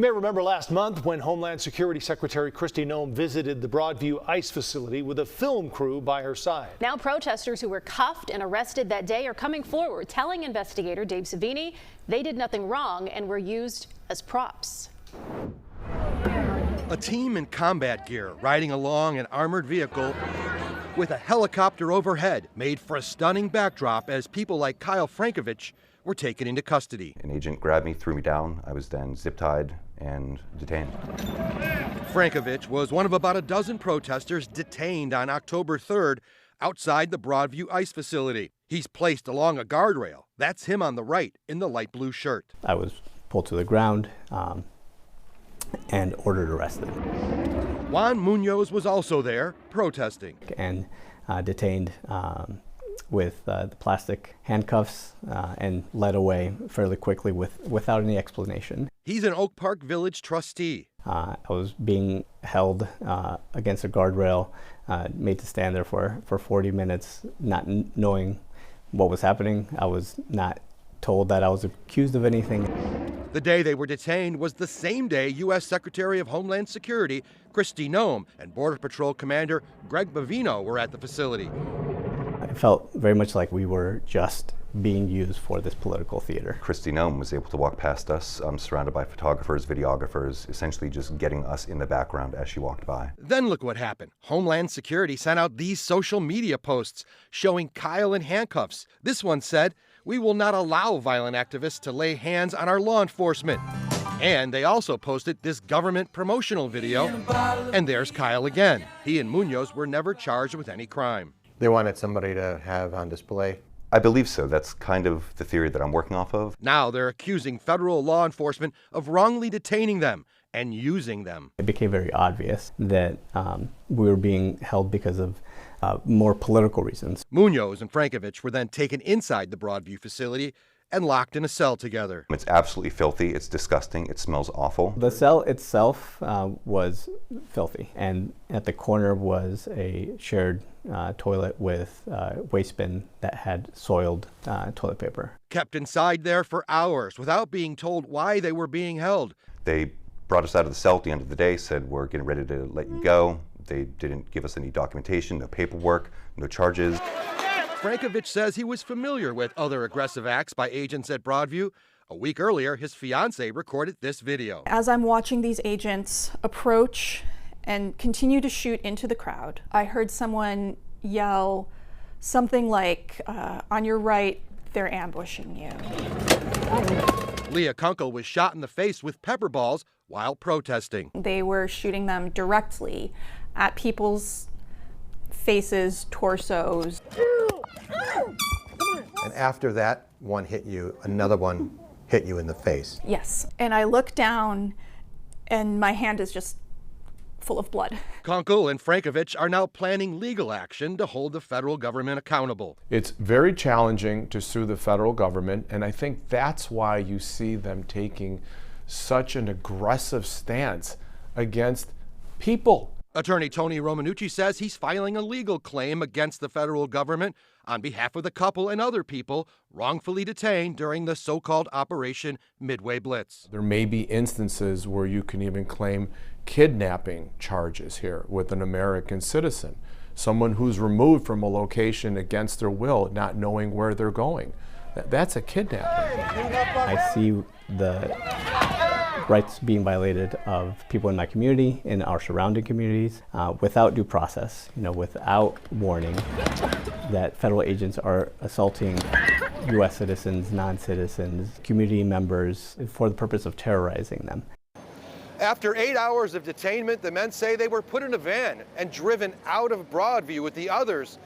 You may remember last month when Homeland Security Secretary Kristi Noem visited the Broadview ICE facility with a film crew by her side. Now protesters who were cuffed and arrested that day are coming forward, telling investigator Dave Savini they did nothing wrong and were used as props. A team in combat gear riding along an armored vehicle with a helicopter overhead made for a stunning backdrop as people like Kyle Frankovich were taken into custody. An agent grabbed me, threw me down. I was then zip-tied and detained. Frankovich was one of about a dozen protesters detained on October 3rd outside the Broadview ICE facility. He's placed along a guardrail. That's him on the right in the light blue shirt. I was pulled to the ground and ordered arrested. Juan Munoz was also there, protesting. And detained with the plastic handcuffs and led away fairly quickly without any explanation. He's an Oak Park Village trustee. I was being held against a guardrail, made to stand there for 40 minutes, not knowing what was happening. I was not told that I was accused of anything. The day they were detained was the same day U.S. Secretary of Homeland Security Kristi Noem and Border Patrol Commander Greg Bovino were at the facility. It felt very much like we were just being used for this political theater. Kristi Noem was able to walk past us, surrounded by photographers, videographers, essentially just getting us in the background as she walked by. Then look what happened. Homeland Security sent out these social media posts showing Kyle in handcuffs. This one said, "We will not allow violent activists to lay hands on our law enforcement." And they also posted this government promotional video. And there's Kyle again. He and Munoz were never charged with any crime. They wanted somebody to have on display. I believe so. That's kind of the theory that I'm working off of. Now they're accusing federal law enforcement of wrongly detaining them and using them. It became very obvious that we were being held because of more political reasons. Munoz and Frankovich were then taken inside the Broadview facility and locked in a cell together. It's absolutely filthy. It's disgusting. It smells awful. The cell itself was filthy, and at the corner was a shared toilet with a waste bin that had soiled toilet paper. Kept inside there for hours without being told why they were being held. They brought us out of the cell at the end of the day, said we're getting ready to let you go. They didn't give us any documentation, no paperwork, no charges. Frankovich says he was familiar with other aggressive acts by agents at Broadview. A week earlier, his fiancée recorded this video. As I'm watching these agents approach and continue to shoot into the crowd, I heard someone yell something like, "On your right, they're ambushing you." Leah Kunkel was shot in the face with pepper balls while protesting. They were shooting them directly at people's faces, torsos. And after that one hit you, another one hit you in the face. Yes. And I look down and my hand is just full of blood. Kunkel and Frankovich are now planning legal action to hold the federal government accountable. It's very challenging to sue the federal government, and I think that's why you see them taking such an aggressive stance against people. Attorney Tony Romanucci says he's filing a legal claim against the federal government on behalf of the couple and other people wrongfully detained during the so-called Operation Midway Blitz. There may be instances where you can even claim kidnapping charges here with an American citizen, someone who's removed from a location against their will, not knowing where they're going. That's a kidnapping. I see the rights being violated of people in my community, in our surrounding communities, without due process, without warning, that federal agents are assaulting U.S. citizens, non-citizens, community members for the purpose of terrorizing them. After 8 hours of detainment, the men say they were put in a van and driven out of Broadview with the others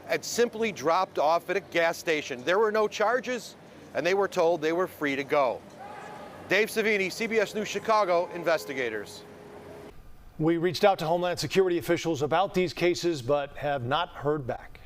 and simply dropped off at a gas station. There were no charges, and they were told they were free to go. Dave Savini, CBS News Chicago, investigators. We reached out to Homeland Security officials about these cases, but have not heard back.